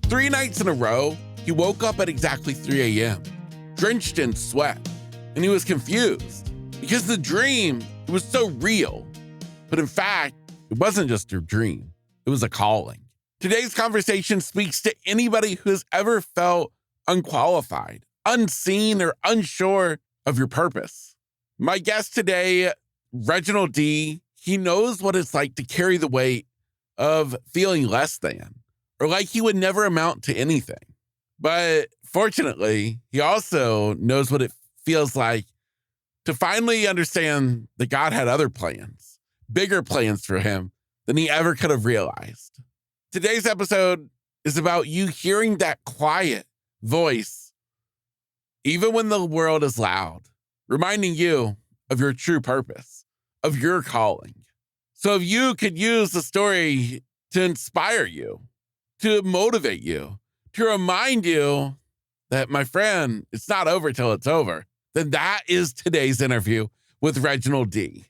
3 nights in a row, he woke up at exactly 3 a.m., drenched in sweat, and he was confused because the dream, it was so real. But in fact, it wasn't just a dream, it was a calling. Today's conversation speaks to anybody who has ever felt unqualified, unseen, or unsure of your purpose. My guest today, Reginald D, he knows what it's like to carry the weight of feeling less than, or like he would never amount to anything. But fortunately, he also knows what it feels like to finally understand that God had other plans, bigger plans for him than he ever could have realized. Today's episode is about you hearing that quiet voice, even when the world is loud, reminding you of your true purpose, of your calling. So if you could use the story to inspire you, to motivate you, to remind you that, my friend, it's not over till it's over, then that is today's interview with Reginald D.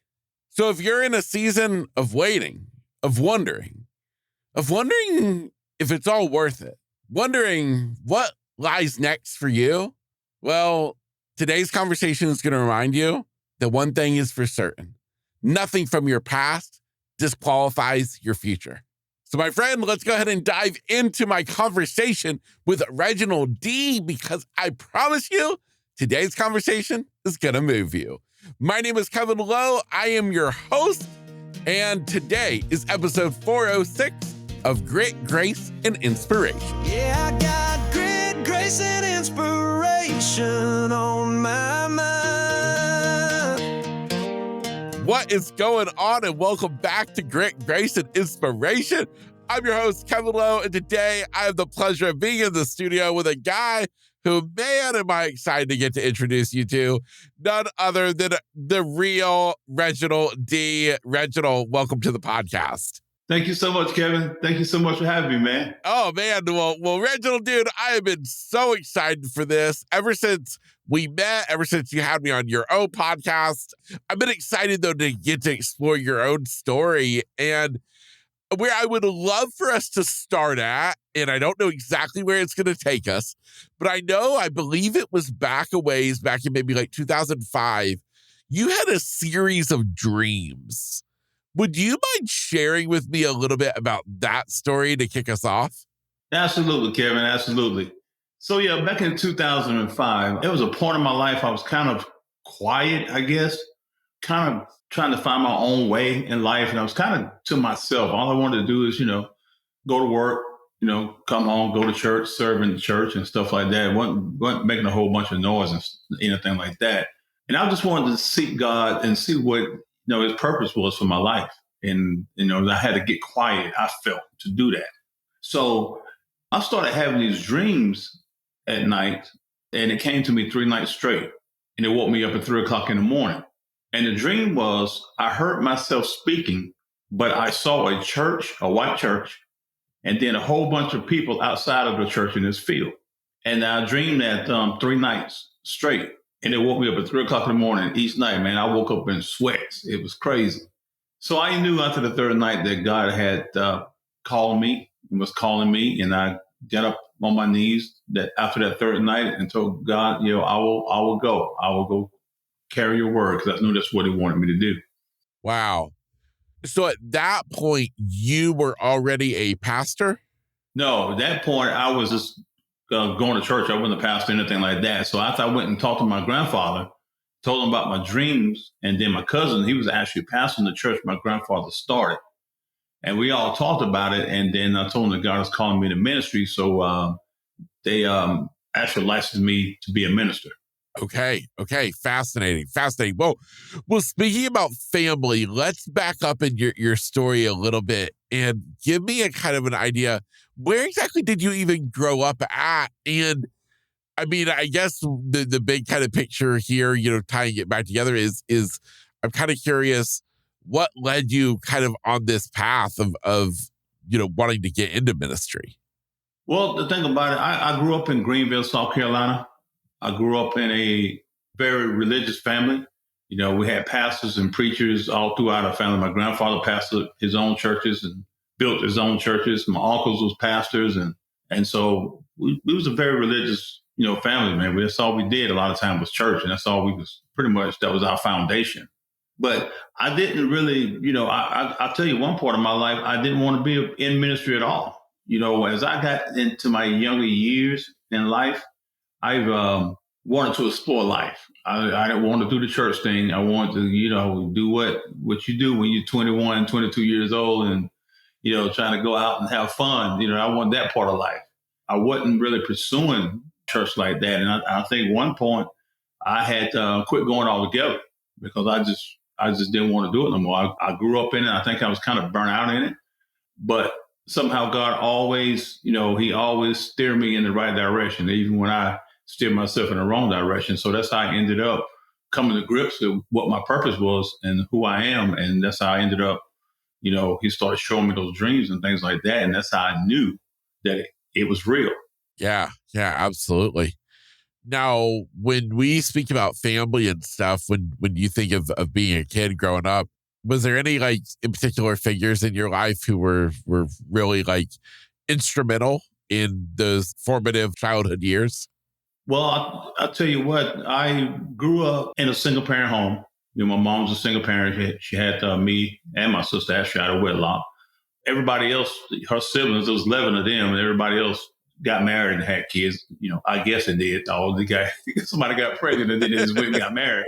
So if you're in a season of waiting, of wondering if it's all worth it, wondering what lies next for you, well, today's conversation is going to remind you that one thing is for certain. Nothing from your past disqualifies your future. So my friend, let's go ahead and dive into my conversation with Reginald D, because I promise you, today's conversation is going to move you. My name is Kevin Lowe. I am your host, and today is episode 406 of Grit, Grace, and Inspiration. Yeah, I got grit, grace, and inspiration on my mind. What is going on? And welcome back to Grit, Grace, and Inspiration. I'm your host, Kevin Lowe, and today I have the pleasure of being in the studio with a guy who, man, am I excited to get to introduce you to, none other than the real Reginald D. Reginald, welcome to the podcast. Thank you so much, Kevin. Thank you so much for having me, man. Oh, man. Well, Reginald, dude, I have been so excited for this ever since we met, ever since you had me on your own podcast. I've been excited, though, to get to explore your own story. And where I would love for us to start at, and I don't know exactly where it's going to take us, but I believe it was back in maybe like 2005, you had a series of dreams. Would you mind sharing with me a little bit about that story to kick us off? Absolutely, Kevin. Absolutely. So, yeah, back in 2005, there was a point in my life I was kind of quiet, I guess, kind of trying to find my own way in life. And I was kind of to myself. All I wanted to do is, go to work, come home, go to church, serve in the church and stuff like that. Wasn't making a whole bunch of noise and anything like that. And I just wanted to seek God and see what his purpose was for my life. And, I had to get quiet, I felt, to do that. So I started having these dreams at night, and it came to me 3 nights straight. And it woke me up at 3:00 in the morning. And the dream was, I heard myself speaking, but I saw a church, a white church, and then a whole bunch of people outside of the church in this field. And I dreamed that 3 nights straight. And it woke me up at 3:00 in the morning each night, man. I woke up in sweats. It was crazy. So I knew after the 3rd night that God had called me and was calling me. And I got up on my knees that after that 3rd night and told God, I will go carry your word, because I knew that's what he wanted me to do. Wow. So at that point, you were already a pastor? No, at that point, I was just going to church. I wasn't a pastor or anything like that. So after I went and talked to my grandfather, told him about my dreams, and then my cousin, he was actually pastoring the church my grandfather started. And we all talked about it. And then I told him that God was calling me to ministry. So they actually licensed me to be a minister. Okay. Fascinating. Well, speaking about family, let's back up in your story a little bit and give me a kind of an idea. Where exactly did you even grow up at? And I mean, I guess the big kind of picture here, tying it back together is I'm kind of curious what led you kind of on this path of wanting to get into ministry. Well, the thing about it, I grew up in Greenville, South Carolina. I grew up in a very religious family. We had pastors and preachers all throughout our family. My grandfather pastored his own churches and built his own churches. My uncles was pastors, and And so we was a very religious, family, man. That's all we did a lot of time was church. And that's all we was pretty much, that was our foundation. But I didn't really, I'll tell you one part of my life, I didn't want to be in ministry at all. As I got into my younger years in life, I've wanted to explore life. I didn't want to do the church thing. I wanted to, do what you do when you're 21, 22 years old and, trying to go out and have fun. I want that part of life. I wasn't really pursuing church like that. And I think one point I had quit going altogether because I just didn't want to do it no more. I grew up in it. I think I was kind of burnt out in it, but somehow God always, he always steered me in the right direction, even when I steered myself in the wrong direction. So that's how I ended up coming to grips with what my purpose was and who I am. And that's how I ended up, he started showing me those dreams and things like that. And that's how I knew that it was real. Yeah, absolutely. Now, when we speak about family and stuff, when you think of being a kid growing up, was there any like in particular figures in your life who were really like instrumental in those formative childhood years? Well, I'll tell you what, I grew up in a single parent home. My mom was a single parent. She had me and my sister actually out of wedlock. Everybody else, her siblings, there was 11 of them, and everybody else got married and had kids. I guess they did. Somebody got pregnant and then they just went and got married.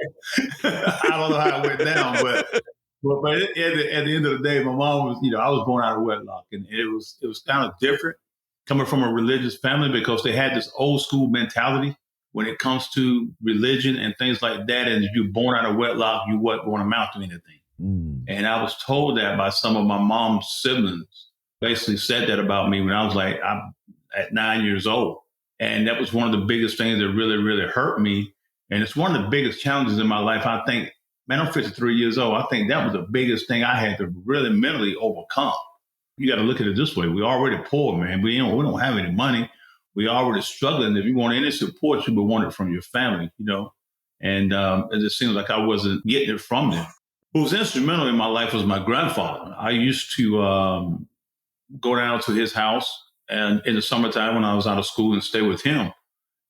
I don't know how it went down, but at the end of the day, my mom was, I was born out of wedlock, and it was kind of different coming from a religious family because they had this old school mentality when it comes to religion and things like that. And if you're born out of wedlock, you wasn't going to amount to anything. And I was told that by some of my mom's siblings, basically said that about me when I was at 9 years old. And that was one of the biggest things that really, really hurt me. And it's one of the biggest challenges in my life. I think, man, I'm 53 years old. I think that was the biggest thing I had to really mentally overcome. You got to look at it this way. We're already poor, man. We don't have any money. We're already struggling. If you want any support, you would want it from your family, And it just seems like I wasn't getting it from them. Who was instrumental in my life was my grandfather. I used to go down to his house and in the summertime when I was out of school and stay with him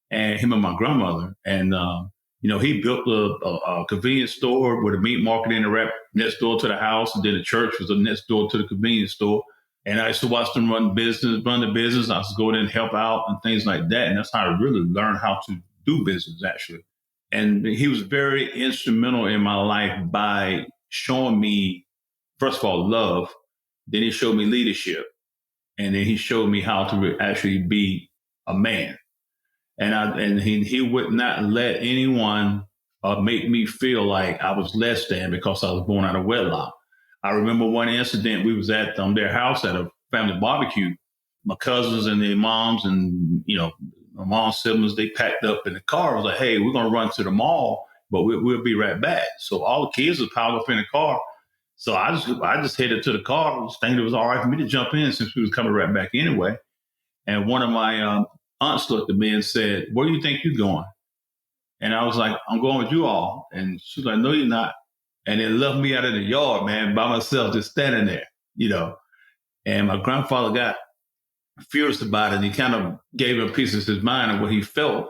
and my grandmother. And, he built a convenience store with a meat market in the right next door to the house. And then the church was next door to the convenience store. And I used to watch them run the business. I used to go in and help out and things like that. And that's how I really learned how to do business, actually. And he was very instrumental in my life by showing me, first of all, love. Then he showed me leadership. And then he showed me how to actually be a man. And he would not let anyone make me feel like I was less than because I was born out of wedlock. I remember one incident, we was at their house at a family barbecue. My cousins and their moms and, my mom's siblings, they packed up in the car. I was like, hey, we're going to run to the mall, but we'll be right back. So all the kids were piled up in the car. So I just headed to the car, thinking it was all right for me to jump in since we was coming right back anyway. And one of my aunts looked at me and said, where do you think you're going? And I was like, I'm going with you all. And she was like, no, you're not. And it left me out in the yard, man, by myself, just standing there, And my grandfather got furious about it. And he kind of gave him pieces of his mind of what he felt.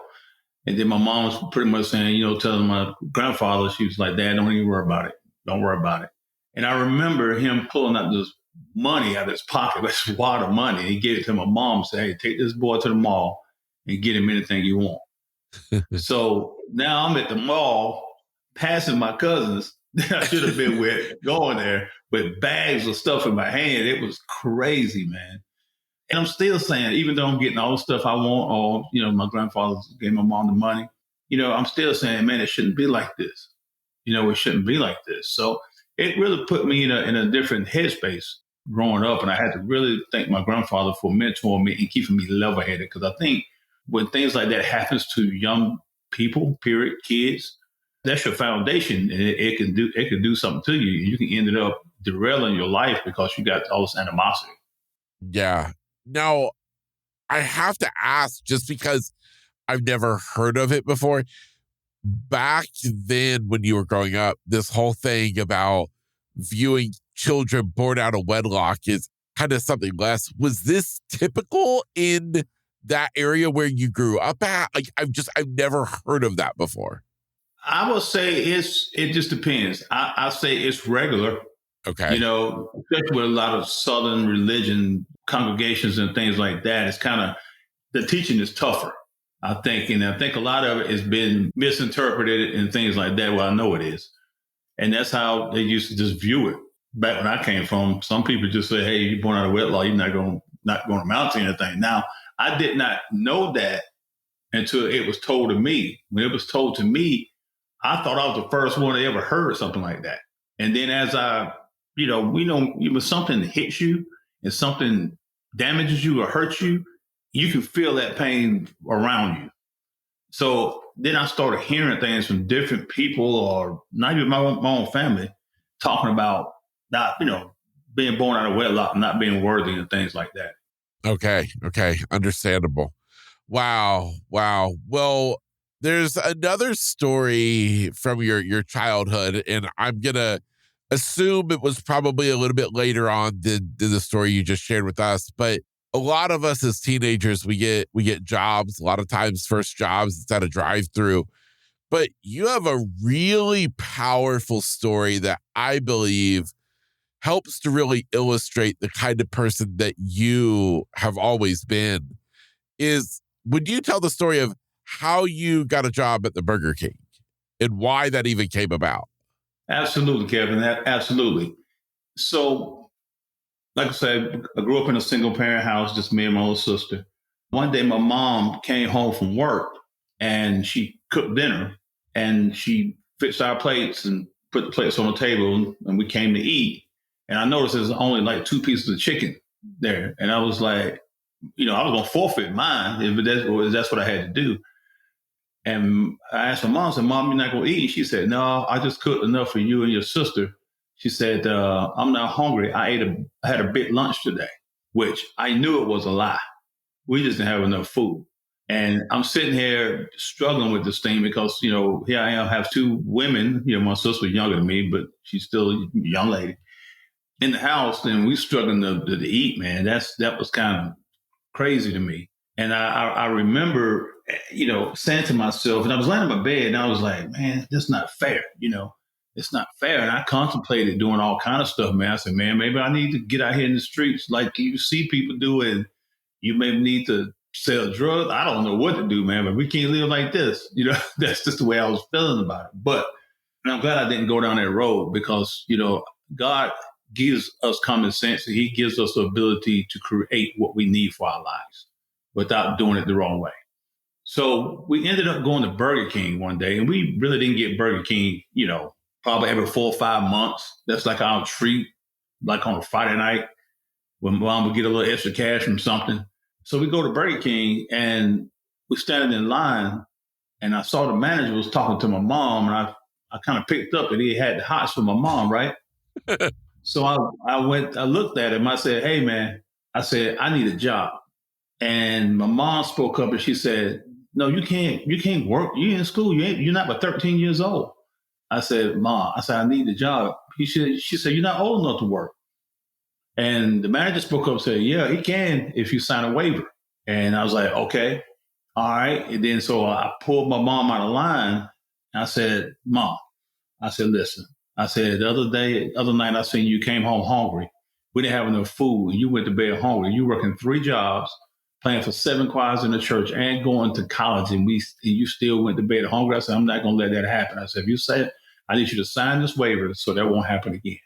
And then my mom was pretty much saying, telling my grandfather, she was like, Dad, don't even worry about it. Don't worry about it. And I remember him pulling out this money out of his pocket, this wad of money. He gave it to my mom and said, hey, take this boy to the mall and get him anything you want. So now I'm at the mall passing my cousins that I should have been with, going there with bags of stuff in my hand. It was crazy, man. And I'm still saying, even though I'm getting all the stuff I want, or, my grandfather gave my mom the money, I'm still saying, man, it shouldn't be like this. It shouldn't be like this. So it really put me in a different headspace growing up. And I had to really thank my grandfather for mentoring me and keeping me level-headed. Because I think when things like that happens to young people, period, kids, that's your foundation. And it can do something to you. You can end up derailing your life because you got all this animosity. Yeah. Now, I have to ask, just because I've never heard of it before. Back then, when you were growing up, this whole thing about viewing children born out of wedlock is kind of something less. Was this typical in that area where you grew up at? Like, I've never heard of that before. I would say it just depends. I say it's regular, Okay. especially with a lot of Southern religion congregations and things like that. It's kind of, the teaching is tougher, I think. And I think a lot of it has been misinterpreted and things like that. Well, I know it is. And that's how they used to just view it. Back when I came from, some people just say, hey, you're born out of wedlock, you're not going to amount to anything. Now, I did not know that until it was told to me. When it was told to me, I thought I was the first one that ever heard something like that. And then as when something hits you and something damages you or hurts you, you can feel that pain around you. So then I started hearing things from different people, or not even my own family, talking about not, being born out of wedlock, not being worthy and things like that. Okay. Understandable. Wow. Well, there's another story from your childhood, and I'm going to assume it was probably a little bit later on than the story you just shared with us. But a lot of us as teenagers, we get jobs, a lot of times first jobs, it's at a drive-through. But you have a really powerful story that I believe helps to really illustrate the kind of person that you have always been. Would you tell the story of how you got a job at the Burger King and why that even came about? Absolutely, Kevin. Absolutely. So, like I said, I grew up in a single parent house, just me and my little sister. One day, my mom came home from work and she cooked dinner and she fixed our plates and put the plates on the table, and we came to eat. And I noticed there's only like 2 pieces of chicken there. And I was like, I was going to forfeit mine if that's what I had to do. And I asked my mom, I said, Mom, you're not going to eat? She said, no, I just cooked enough for you and your sister. She said, I'm not hungry. I had a big lunch today, which I knew it was a lie. We just didn't have enough food. And I'm sitting here struggling with this thing because, here I am, have 2 women, my sister was younger than me, but she's still a young lady in the house, and we struggling to eat, man. That was kind of crazy to me. And I remember, saying to myself, and I was laying in my bed and I was like, man, that's not fair. It's not fair. And I contemplated doing all kind of stuff, man. I said, man, maybe I need to get out here in the streets like you see people do, and you maybe need to sell drugs. I don't know what to do, man, but we can't live like this. That's just the way I was feeling about it. But and I'm glad I didn't go down that road because, God gives us common sense, and he gives us the ability to create what we need for our lives without doing it the wrong way. So we ended up going to Burger King one day, and we really didn't get Burger King, probably every 4 or 5 months. That's like our treat, like on a Friday night when mom would get a little extra cash from something. So we go to Burger King and we're standing in line, and I saw the manager was talking to my mom, and I kind of picked up that he had the hots for my mom, right? So I looked at him. I said, hey, man, I said, I need a job. And my mom spoke up and she said, no, you can't work. You're in school. You're not but 13 years old. I said, Mom, I need a job. She said, you're not old enough to work. And the manager spoke up and said, yeah, he can if you sign a waiver. And I was like, okay, all right. And then so I pulled my mom out of line. And I said, Mom, I said, listen, I said, the other night I seen you came home hungry. We didn't have enough food. And you went to bed hungry. You working 3 jobs, playing for 7 choirs in the church and going to college. And you still went to bed hungry. I said, I'm not going to let that happen. I said, if you say it, I need you to sign this waiver so that won't happen again.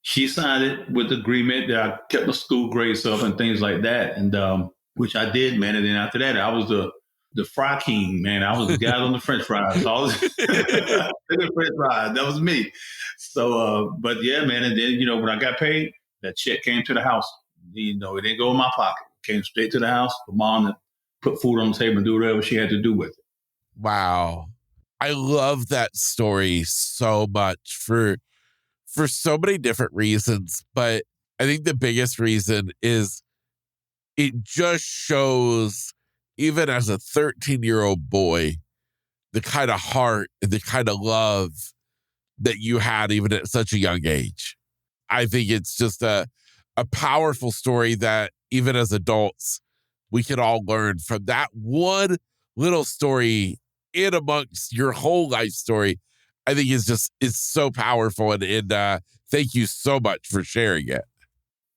She signed it with agreement that I kept my school grades up and things like that. And, which I did, man. And then after that, I was the fry king, man. I was the guy on the French fries. So I was the French fries. That was me. So, but yeah, man. And then, when I got paid, that check came to the house. It didn't go in my pocket. It came straight to the house for mom to put food on the table and do whatever she had to do with it. Wow. I love that story so much for so many different reasons. But I think the biggest reason is it just shows, even as a 13-year-old boy, the kind of heart and the kind of love that you had even at such a young age. I think it's just a a powerful story that even as adults, we can all learn from that one little story in amongst your whole life story. I think is so powerful. And thank you so much for sharing it.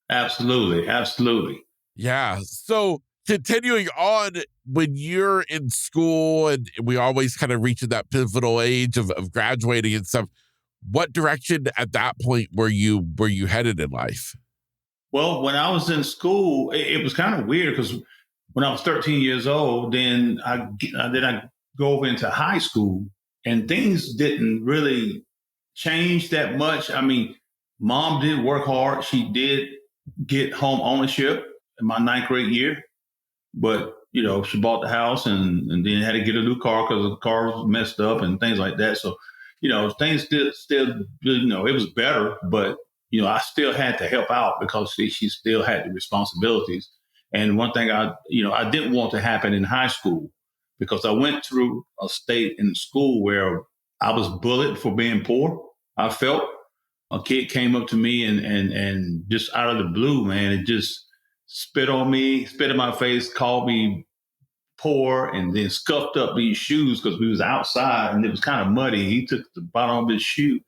Absolutely. Absolutely. Yeah. So continuing on, when you're in school and we always kind of reach that pivotal age of graduating and stuff, what direction at that point were you headed in life? Well, when I was in school, it was kind of weird because when I was 13 years old, then I go over into high school, and things didn't really change that much. I mean, mom did work hard. She did get home ownership in my ninth grade year, but she bought the house and then had to get a new car because the car was messed up and things like that. So, things still, it was better, but I still had to help out because she still had the responsibilities. And one thing I didn't want to happen in high school because I went through a state in school where I was bullied for being poor. I felt a kid came up to me and just out of the blue, man, it just spit on me, spit in my face, called me poor, and then scuffed up these shoes because we was outside and it was kind of muddy. He took the bottom of his shoe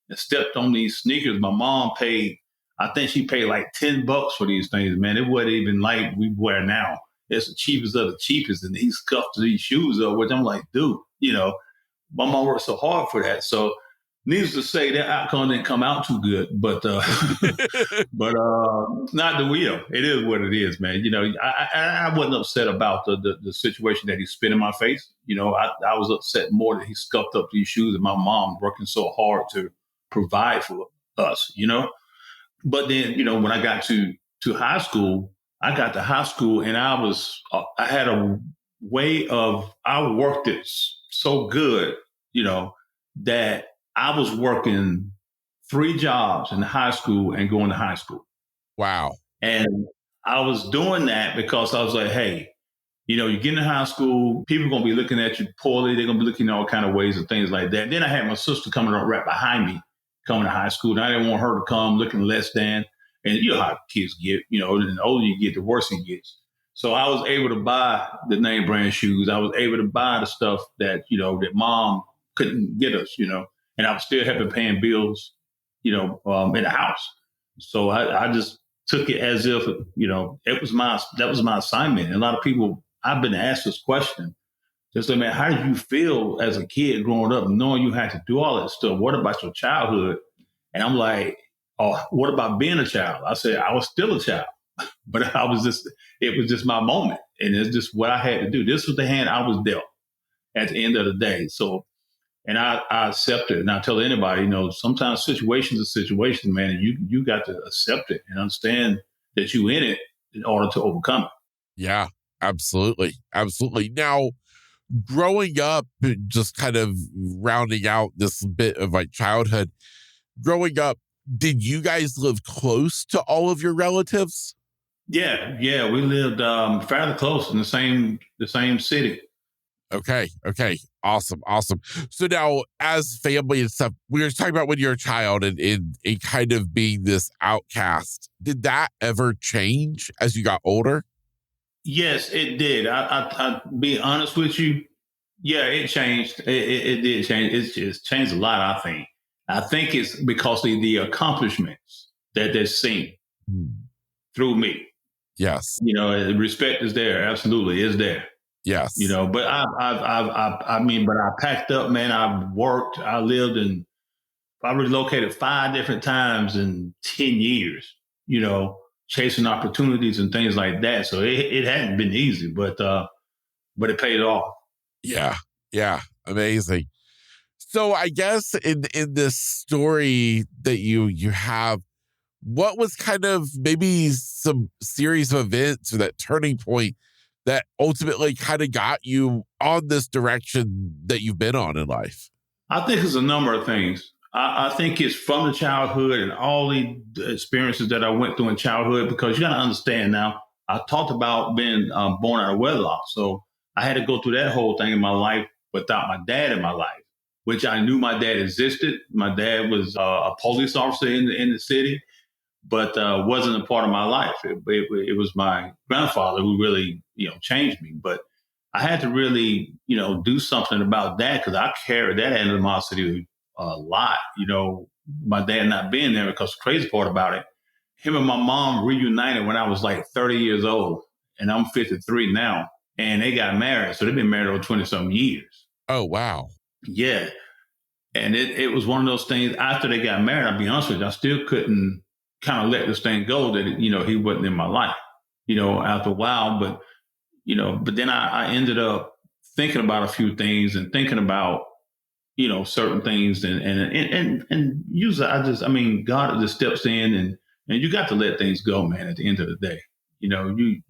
and stepped on these sneakers. My mom paid, I think she paid like $10 for these things, man. It wasn't even like we wear now. It's the cheapest of the cheapest. And he scuffed these shoes up, which I'm like, dude, my mom worked so hard for that. So needless to say, that outcome didn't come out too good, but but not the wheel. It is what it is, man. I wasn't upset about the situation that he spit in my face. I was upset more that he scuffed up these shoes and my mom working so hard to provide for us. But then when I got to high school, I got to high school and I had a way of I worked it so good, that I was working 3 jobs in high school and going to high school. Wow. And I was doing that because I was like, hey, you get in high school, people are going to be looking at you poorly. They're going to be looking in all kind of ways and things like that. Then I had my sister coming up right behind me, coming to high school. And I didn't want her to come looking less than. And you know how kids get, and the older you get, the worse it gets. So I was able to buy the name brand shoes. I was able to buy the stuff that, that mom couldn't get us, and I was still having paying bills, in the house. So I just took it as if, that was my assignment. And a lot of people, I've been asked this question. Just like, man, how did you feel as a kid growing up, knowing you had to do all that stuff? What about your childhood? And I'm like, oh, what about being a child? I said, I was still a child, but it was just my moment. And it's just what I had to do. This was the hand I was dealt at the end of the day. So, and I accept it. And I tell anybody, sometimes situations are situations, man, and you got to accept it and understand that you in it in order to overcome it. Yeah, absolutely. Absolutely. Now, growing up, just kind of rounding out this bit of my childhood, growing up, did you guys live close to all of your relatives? Yeah. We lived fairly close in the same city. Okay. Awesome. So now, as family and stuff, we were talking about when you're a child and kind of being this outcast. Did that ever change as you got older? Yes, it did. I be honest with you. Yeah, it changed. It did change. It's just changed a lot, I think. I think it's because of the accomplishments that they're seeing through me. Yes. The respect is there. Absolutely, is there. Yes. But but I packed up, man. I worked. I relocated 5 different times in 10 years. Chasing opportunities and things like that. So it hadn't been easy, but it paid off. Yeah. Amazing. So I guess in this story that you have, what was kind of maybe some series of events or that turning point that ultimately kind of got you on this direction that you've been on in life? I think it's a number of things. I think it's from the childhood and all the experiences that I went through in childhood, because you got to understand now, I talked about being born out of wedlock. So I had to go through that whole thing in my life without my dad in my life, which I knew my dad existed. My dad was a police officer in the city, but wasn't a part of my life. It was my grandfather who really, changed me. But I had to really, do something about that because I carried that animosity a lot. My dad not being there, because the crazy part about it, him and my mom reunited when I was like 30 years old, and I'm 53 now, and they got married. So they've been married over 20 some years. Oh, wow. Yeah. And it was one of those things after they got married, I'll be honest with you, I still couldn't kind of let this thing go that, he wasn't in my life, after a while. But then I ended up thinking about a few things and thinking about, certain things and usually God just steps in and you got to let things go, man, at the end of the day. You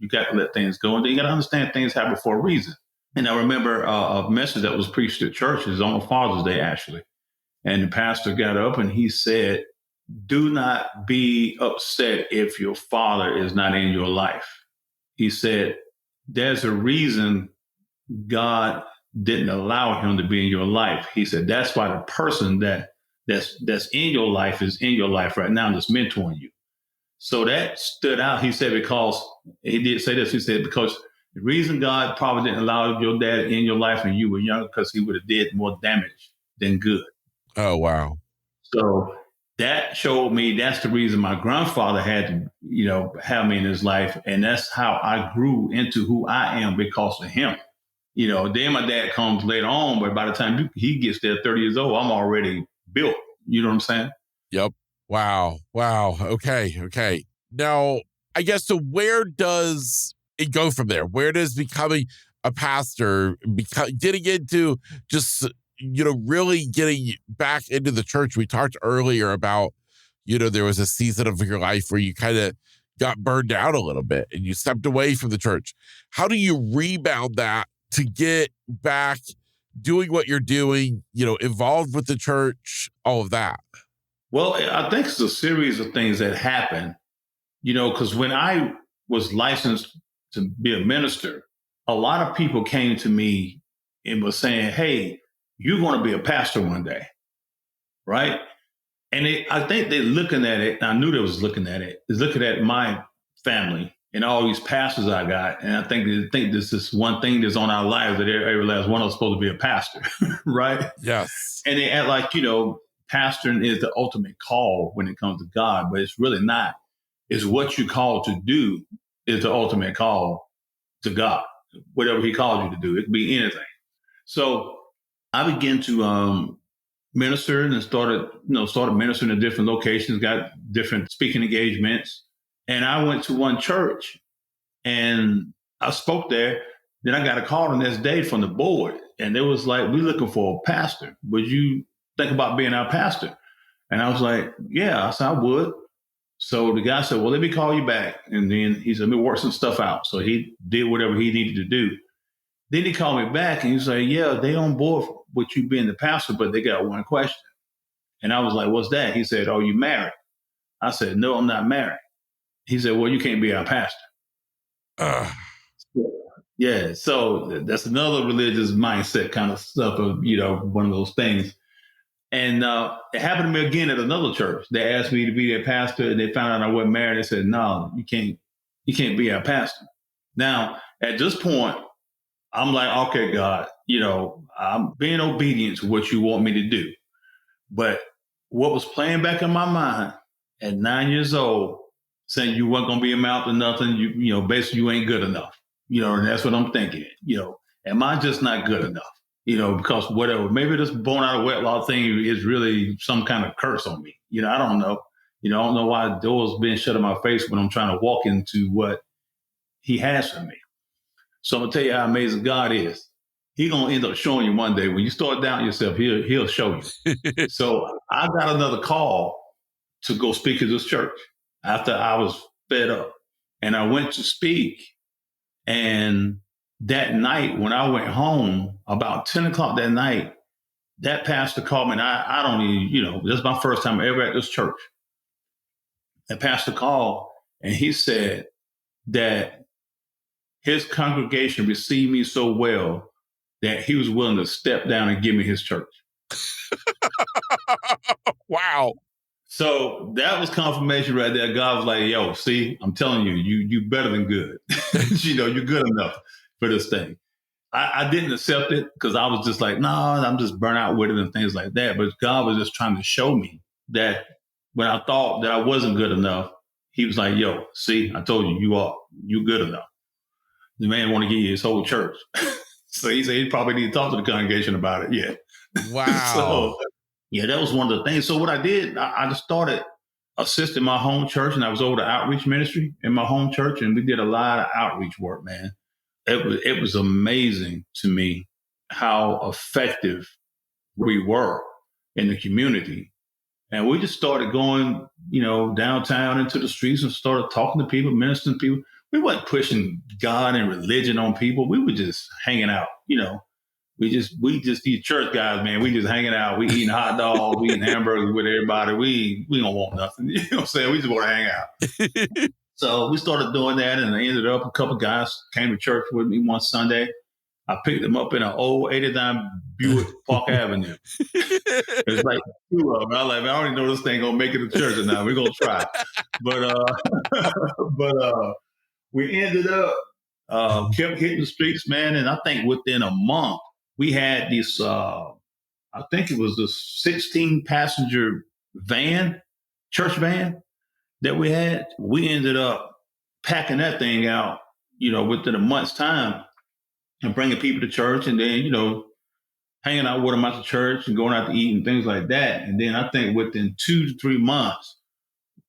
got to let things go, and then you got to understand things happen for a reason. And I remember a message that was preached at church is on Father's Day, actually. And the pastor got up and he said, do not be upset if your father is not in your life. He said, there's a reason God didn't allow him to be in your life. He said, that's why the person that's in your life is in your life right now, that's mentoring you. So that stood out. He said, because he did say this, he said, because the reason God probably didn't allow your dad in your life when you were young, because he would have did more damage than good. Oh, wow. So that showed me that's the reason my grandfather had to, have me in his life. And that's how I grew into who I am because of him. Then my dad comes later on, but by the time he gets there 30 years old, I'm already built. You know what I'm saying? Yep. Wow. Okay. Now, I guess, so where does it go from there? Where does becoming a pastor, getting into just, really getting back into the church? We talked earlier about, there was a season of your life where you kind of got burned out a little bit and you stepped away from the church. How do you rebound that to get back doing what you're doing, involved with the church, all of that? Well, I think it's a series of things that happen, because when I was licensed to be a minister, a lot of people came to me and was saying, hey, you're going to be a pastor one day, right? And I think they're looking at it, and I knew they was looking at it, is looking at my family and all these pastors I got. And I think they think this is one thing that's on our lives, that every last one of us is supposed to be a pastor, right? Yes. And they act like, pastoring is the ultimate call when it comes to God, but it's really not. It's what you call to do is the ultimate call to God, whatever he calls you to do. It could be anything. So I began to minister and started ministering in different locations, got different speaking engagements. And I went to one church and I spoke there. Then I got a call the next day from the board, and it was like, we're looking for a pastor. Would you think about being our pastor? And I was like, yeah, I said, I would. So the guy said, well, let me call you back. And then he said, let me work some stuff out. So he did whatever he needed to do. Then he called me back and he said, yeah, they on board with you being the pastor, but they got one question. And I was like, what's that? He said, are you married? I said, no, I'm not married. He said, well, you can't be our pastor. Yeah. So that's another religious mindset kind of stuff of, one of those things. And it happened to me again at another church. They asked me to be their pastor, and they found out I wasn't married. They said, no, you can't be our pastor. Now, at this point, I'm like, okay, God, I'm being obedient to what you want me to do. But what was playing back in my mind at 9 years old, saying you weren't going to be amount to nothing, basically you ain't good enough, and that's what I'm thinking, am I just not good enough? Because whatever, maybe this born out of wedlock thing is really some kind of curse on me. I don't know. I don't know why doors being shut in my face when I'm trying to walk into what he has for me. So I'm gonna tell you how amazing God is. He's gonna end up showing you one day. When you start doubting yourself, he'll show you. So I got another call to go speak at this church after I was fed up. And I went to speak. And that night, when I went home, about 10 o'clock that night, that pastor called me. And I don't even, this is my first time ever at this church. That pastor called and he said that his congregation received me so well that he was willing to step down and give me his church. Wow. So that was confirmation right there. God was like, yo, see, I'm telling you, you better than good. You're good enough for this thing. I didn't accept it because I was just like, no, I'm just burnt out with it and things like that. But God was just trying to show me that when I thought that I wasn't good enough, he was like, yo, see, I told you, you good enough. The man want to give you his whole church. So he said he probably need to talk to the congregation about it. Yeah. Wow. So yeah, that was one of the things. So what I did, I just started assisting my home church, and I was over the outreach ministry in my home church, and we did a lot of outreach work, man. It was amazing to me how effective we were in the community. And we just started going, downtown into the streets and started talking to people, ministering to people. We weren't pushing God and religion on people. We were just hanging out, We just these church guys, man. We just hanging out. We eating hot dogs, we eating hamburgers with everybody. We don't want nothing. You know what I'm saying? We just want to hang out. So we started doing that, and I ended up a couple guys came to church with me one Sunday. I picked them up in an old 89 Buick Park Avenue. It's like two of them. I was like, man, I already know this thing gonna make it to church or not. We're gonna try. But we ended up kept hitting the streets, man. And I think within a month, we had this, I think it was the 16 passenger van, church van that we had. We ended up packing that thing out, within a month's time and bringing people to church and then, hanging out with them at the church and going out to eat and things like that. And then I think within 2 to 3 months,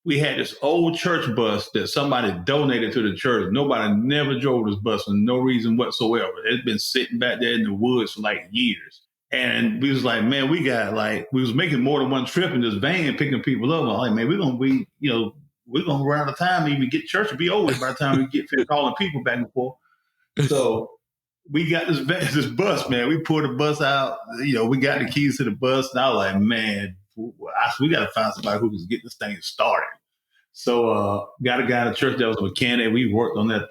we had this old church bus that somebody donated to the church. Nobody never drove this bus for no reason whatsoever. It's been sitting back there in the woods for like years. And we was like, man, we was making more than one trip in this van picking people up. I'm like, man, we're going to run out of time to even get church to be over by the time we get finished calling people back and forth. So we got this bus, man. We pulled the bus out. We got the keys to the bus. And I was like, man, we got to find somebody who can get this thing started. So got a guy at church that was a mechanic. We worked on that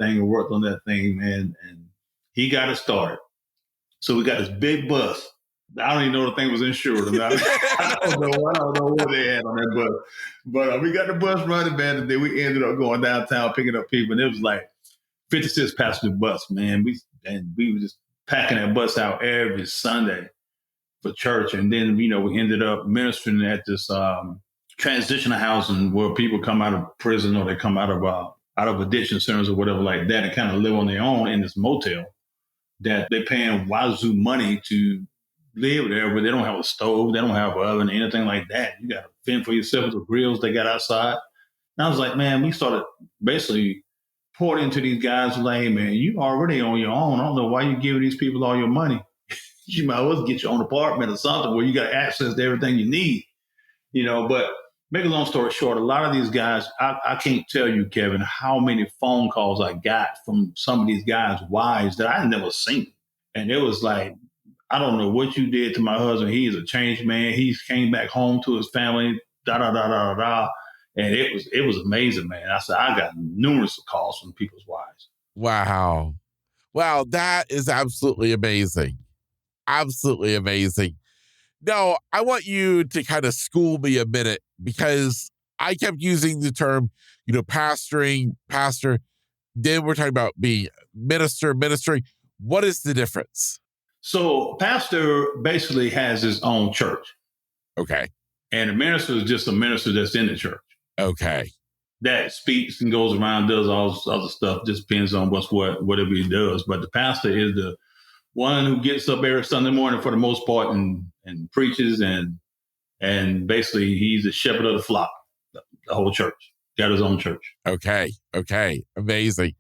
thing, man. And he got it started. So we got this big bus. I don't even know the thing was insured. I don't know what they had on that bus. But we got the bus running, man. And then we ended up going downtown picking up people. And it was like 56 passenger bus, man. We were just packing that bus out every Sunday for church. And then, we ended up ministering at this transitional housing where people come out of prison or they come out of addiction centers or whatever like that and kind of live on their own in this motel that they're paying wazoo money to live there, but they don't have a stove, they don't have an oven, anything like that. You got to fend for yourself with the grills they got outside. And I was like, man, we started basically pouring into these guys like, hey, man, you already on your own. I don't know why you giving these people all your money. You might as well get your own apartment or something where you got access to everything you need, but make a long story short, a lot of these guys, I can't tell you, Kevin, how many phone calls I got from some of these guys' wives that I never seen. And it was like, I don't know what you did to my husband. He's a changed man. He came back home to his family, da-da-da-da-da-da. And it was amazing, man. I said, I got numerous calls from people's wives. Wow. Wow, that is absolutely amazing. Absolutely amazing. Now, I want you to kind of school me a minute because I kept using the term, pastoring, pastor. Then we're talking about being ministering. What is the difference? So pastor basically has his own church. Okay. And the minister is just a minister that's in the church. Okay. That speaks and goes around, does all this other stuff. Just depends on whatever he does. But the pastor is the one who gets up every Sunday morning for the most part and preaches and basically he's the shepherd of the flock, the whole church. Got his own church. Okay. Amazing.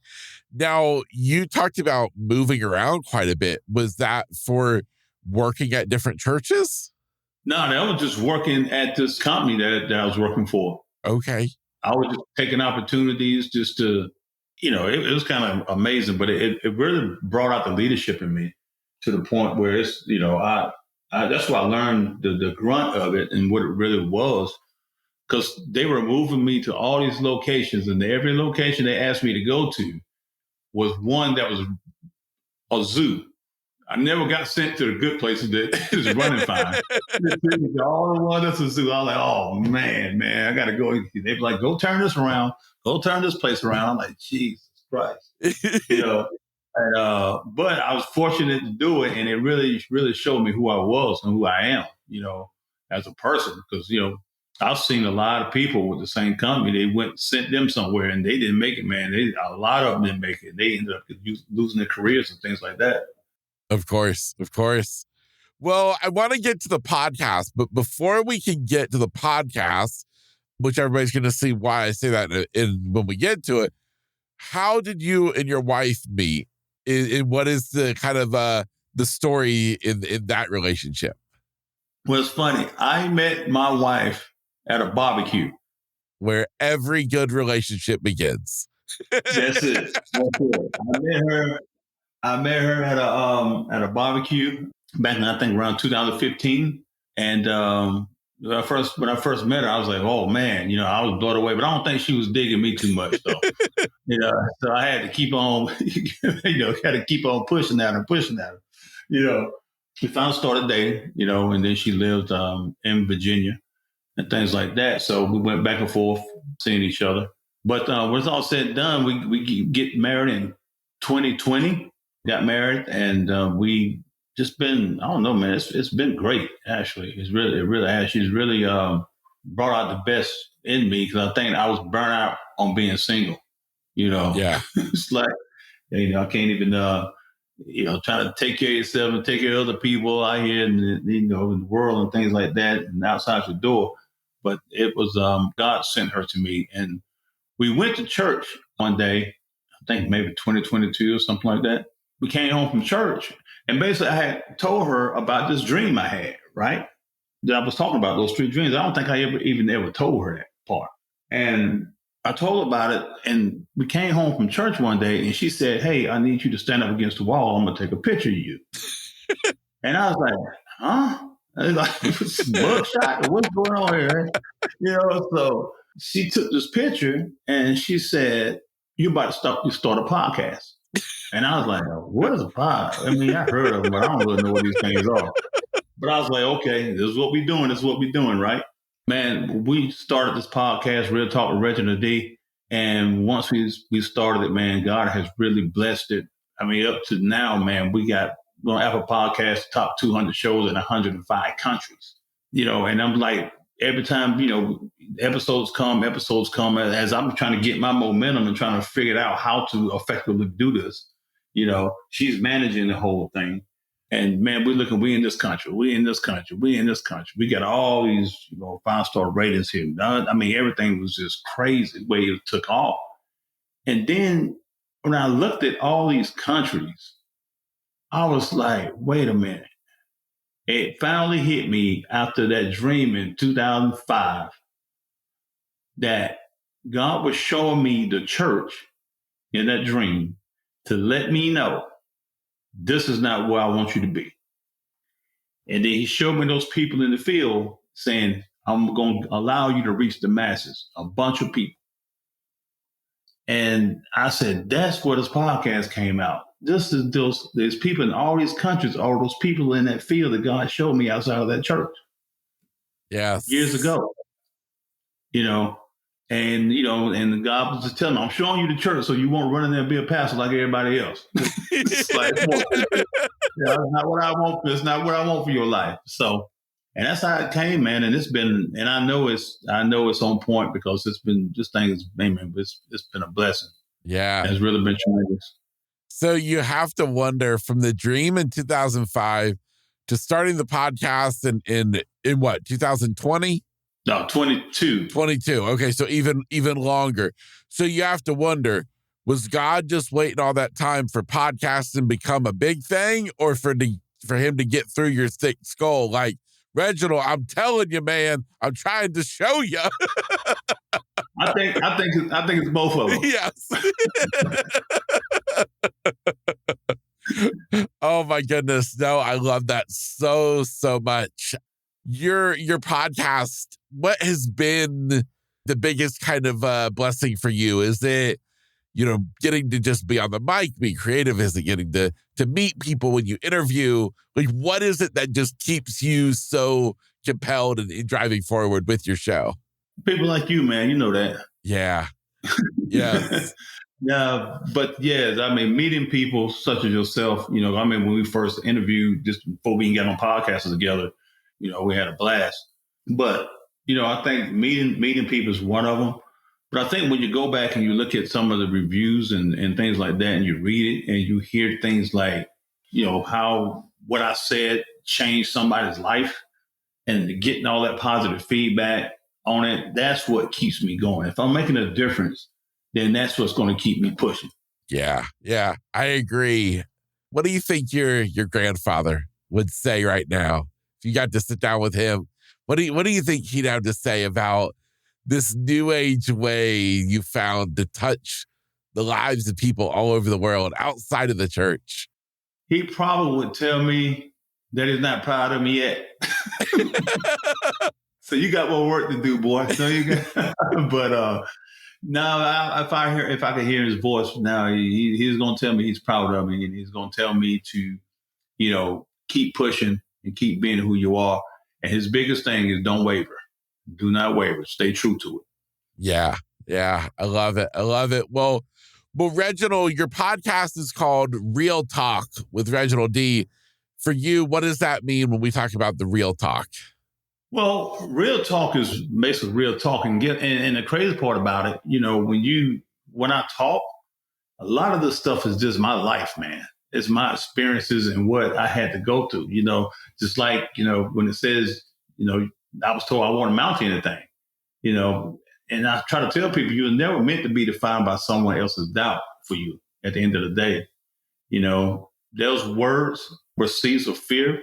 Now, you talked about moving around quite a bit. Was that for working at different churches? No, that was just working at this company that I was working for. Okay. I was just taking opportunities just to, it was kind of amazing, but it really brought out the leadership in me to the point where it's, that's why I learned the grunt of it and what it really was. Because they were moving me to all these locations, and every location they asked me to go to was one that was a zoo. I never got sent to the good places that is running fine. All the one that's was, I was like, oh man, I gotta go. They be like, go turn this around, go turn this place around. I'm like, Jesus Christ, you know. And, but I was fortunate to do it, and it really, really showed me who I was and who I am, as a person. Because I've seen a lot of people with the same company. They went sent them somewhere, and they didn't make it. Man, a lot of them didn't make it. They ended up losing their careers and things like that. Of course. Well, I want to get to the podcast, but before we can get to the podcast, which everybody's going to see why I say that when we get to it, how did you and your wife meet? And what is the kind of the story in that relationship? Well, it's funny. I met my wife at a barbecue. Where every good relationship begins. That's it. I met her at a barbecue back in, I think, around 2015. And when I first met her, I was like, oh man, I was blown away. But I don't think she was digging me too much though. So I had to keep on, had to keep on pushing at her. We finally started dating, and then she lived in Virginia and things like that. So we went back and forth, seeing each other. But when it's all said and done, we get married in 2020. Got married, and we just been, I don't know, man. It's been great, actually. It really has. She's really brought out the best in me, because I think I was burnt out on being single. Yeah. It's like, I can't even, trying to take care of yourself and take care of other people out here in the world and things like that, and outside your door. But it was God sent her to me, and we went to church one day. I think maybe 2022 or something like that. We came home from church, and basically I had told her about this dream I had, right? That I was talking about, those 3 dreams. I don't think I ever told her that part. And I told her about it, and we came home from church one day, and she said, hey, I need you to stand up against the wall. I'm going to take a picture of you. And I was like, huh? I was like, mugshot? What's going on here? So she took this picture, and she said, you're about to start a podcast. And I was like, what is a podcast? I mean, I heard of them, but I don't really know what these things are. But I was like, okay, this is what we're doing, right? Man, we started this podcast, Real Talk with Reginald D. And once we started it, man, God has really blessed it. I mean, up to now, man, we're on Apple Podcasts, top 200 shows in 105 countries. And I'm like, every time, episodes come as I'm trying to get my momentum and trying to figure out how to effectively do this. She's managing the whole thing. And man, we in this country. We got all these, 5-star ratings here. I mean, everything was just crazy the way it took off. And then when I looked at all these countries, I was like, wait a minute. It finally hit me after that dream in 2005 that God was showing me the church in that dream to let me know this is not where I want you to be. And then he showed me those people in the field saying, I'm going to allow you to reach the masses, a bunch of people. And I said, that's where this podcast came out. There's people in all these countries, all those people in that field that God showed me outside of that church. Yes. Years ago. And God was just telling me, I'm showing you the church so you won't run in there and be a pastor like everybody else. It's like, that's not what I want. It's not what I want for your life. So, and that's how it came, man. And I know it's on point, because it's been a blessing. Yeah. It's really been tremendous. So you have to wonder, from the dream in 2005 to starting the podcast in what, 2020? No, 22. 22. Okay, so even longer. So you have to wonder, was God just waiting all that time for podcasting to become a big thing, or for him to get through your thick skull? Like, Reginald, I'm telling you, man, I'm trying to show you. I think it's both of them. Yes. Oh my goodness. No, I love that so much. Your podcast, what has been the biggest kind of blessing for you? Is it getting to just be on the mic, be creative? Is it getting to meet people when you interview? Like, what is it that just keeps you so compelled and driving forward with your show? People like you, man, you know that. Yeah. Yes. Yeah, but yes, I mean, meeting people such as yourself, when we first interviewed, just before we can get on podcasts together, we had a blast. But, I think meeting people is one of them. But I think when you go back and you look at some of the reviews and things like that, and you read it and you hear things like, how what I said changed somebody's life, and getting all that positive feedback on it, that's what keeps me going. If I'm making a difference, then that's what's going to keep me pushing. Yeah, I agree. What do you think your grandfather would say right now if you got to sit down with him? What do you think he'd have to say about this new age way you found to touch the lives of people all over the world outside of the church? He probably would tell me that he's not proud of me yet. So you got more work to do, boy. So you got, but no, if I could hear his voice now, he's going to tell me he's proud of me, and he's going to tell me to, keep pushing and keep being who you are. And his biggest thing is don't waver. Do not waver. Stay true to it. Yeah. I love it. Well, Reginald, your podcast is called Real Talk with Reginald D. For you, what does that mean when we talk about the real talk? Well, real talk is basically real talk. And the crazy part about it, when I talk, a lot of this stuff is just my life, man. It's my experiences and what I had to go through, just like, when it says, I was told I won't amount to anything, and I try to tell people you're never meant to be defined by someone else's doubt for you at the end of the day. Those words were seeds of fear,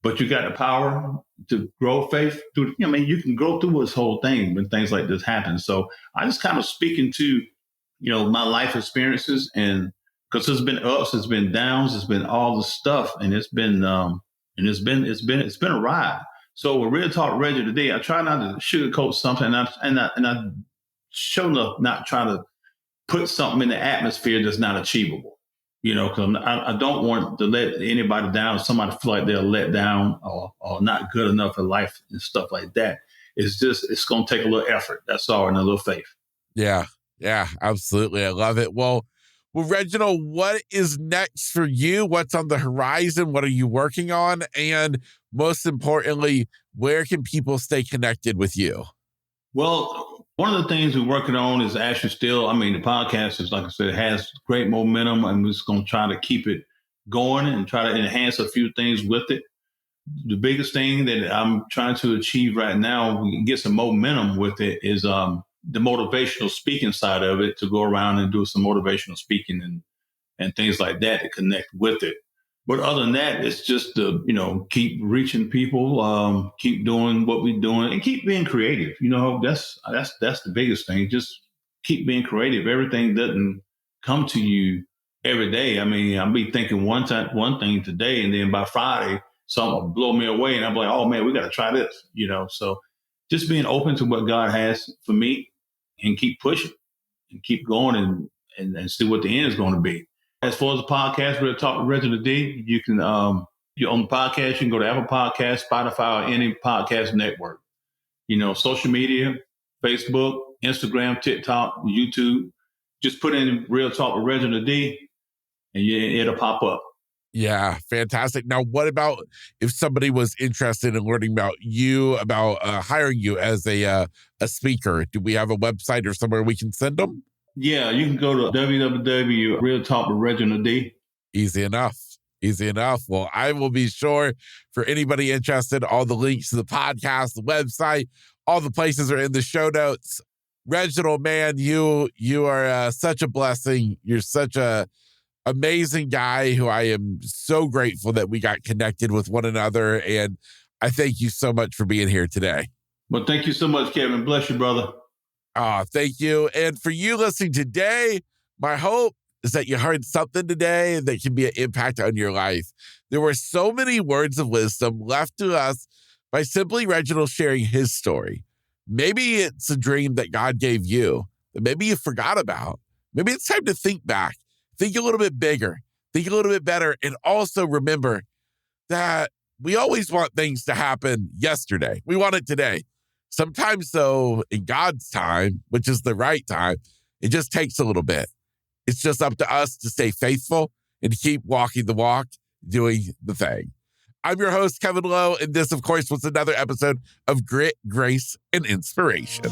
but you got the power to grow faith through. You can go through this whole thing when things like this happen. So I just kind of speaking to, my life experiences, and because it's been ups, it's been downs, it's been all the stuff, and it's been it's been a ride. So with Real Talk Reggie today, I try not to sugarcoat something, and I show enough not try to put something in the atmosphere that's not achievable. Because I don't want to let anybody down, somebody feel like they're let down or not good enough in life and stuff like that. It's going to take a little effort. That's all, and a little faith. Yeah, absolutely. I love it. Well, Reginald, what is next for you? What's on the horizon? What are you working on? And most importantly, where can people stay connected with you? Well, one of the things we're working on is actually still, the podcast is, like I said, it has great momentum, and we're just going to try to keep it going and try to enhance a few things with it. The biggest thing that I'm trying to achieve right now, we can get some momentum with it, is the motivational speaking side of it, to go around and do some motivational speaking and things like that to connect with it. But other than that, it's just to, keep reaching people, keep doing what we're doing, and keep being creative. That's the biggest thing. Just keep being creative. Everything doesn't come to you every day. I'll be thinking one thing today, and then by Friday, something will blow me away, and I'm like, oh man, we got to try this. So just being open to what God has for me, and keep pushing and keep going and see what the end is going to be. As far as the podcast, Real Talk with Reginald D, you can, you're on the podcast, you can go to Apple Podcasts, Spotify, or any podcast network. Social media, Facebook, Instagram, TikTok, YouTube. Just put in Real Talk with Reginald D, and it'll pop up. Yeah, fantastic. Now, what about if somebody was interested in learning about you, about hiring you as a speaker? Do we have a website or somewhere we can send them? Yeah, you can go to www.realtalkwithreginald D. Easy enough. Well, I will be sure, for anybody interested, all the links to the podcast, the website, all the places are in the show notes. Reginald, man, you are such a blessing. You're such a amazing guy who I am so grateful that we got connected with one another. And I thank you so much for being here today. Well, thank you so much, Kevin. Bless you, brother. Thank you. And for you listening today, my hope is that you heard something today that can be an impact on your life. There were so many words of wisdom left to us by simply Reginald sharing his story. Maybe it's a dream that God gave you that maybe you forgot about. maybe it's time to think back, think a little bit bigger, think a little bit better, and also remember that we always want things to happen yesterday. We want it today. Sometimes, though, in God's time, which is the right time, it just takes a little bit. It's just up to us to stay faithful and to keep walking the walk, doing the thing. I'm your host, Kevin Lowe, and this, of course, was another episode of Grit, Grace, and Inspiration.